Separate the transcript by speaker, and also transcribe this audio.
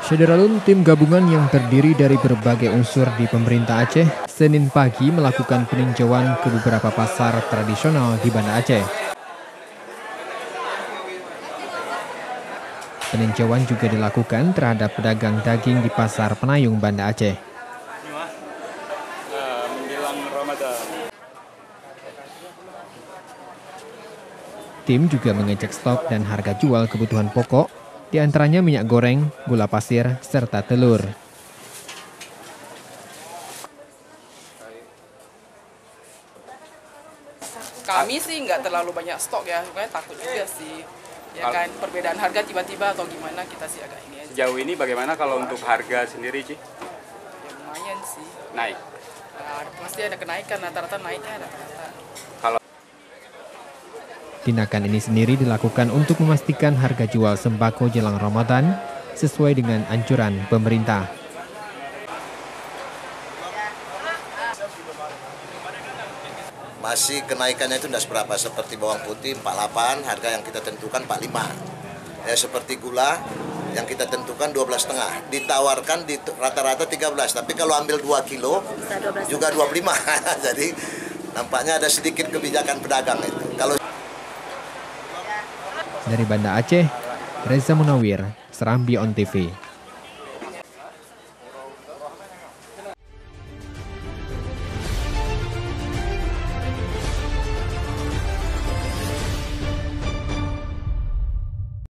Speaker 1: Syederalun, tim gabungan yang terdiri dari berbagai unsur di pemerintah Aceh, Senin pagi melakukan peninjauan ke beberapa pasar tradisional di Banda Aceh. Peninjauan juga dilakukan terhadap pedagang daging di Pasar Penayung, Banda Aceh. Tim juga mengecek stok dan harga jual kebutuhan pokok, di antaranya minyak goreng, gula pasir, serta telur.
Speaker 2: Kami sih nggak terlalu banyak stok ya, makanya takut juga sih. Ya kan, perbedaan harga tiba-tiba atau gimana, kita sih agak ini aja.
Speaker 3: Jauh ini bagaimana kalau untuk harga sendiri, Ci?
Speaker 2: Ya lumayan sih.
Speaker 3: Naik?
Speaker 2: Pasti ada kenaikan, rata-rata naiknya rata-rata.
Speaker 1: Tindakan ini sendiri dilakukan untuk memastikan harga jual sembako jelang Ramadan sesuai dengan anjuran pemerintah.
Speaker 4: Masih kenaikannya itu tidak seberapa, seperti bawang putih 48, harga yang kita tentukan 45. Ya, seperti gula yang kita tentukan 12,5, ditawarkan di rata-rata 13, tapi kalau ambil 2 kilo juga 25. Jadi nampaknya ada sedikit kebijakan pedagang itu.
Speaker 1: Dari Banda Aceh, Reza Munawir, Serambi On TV.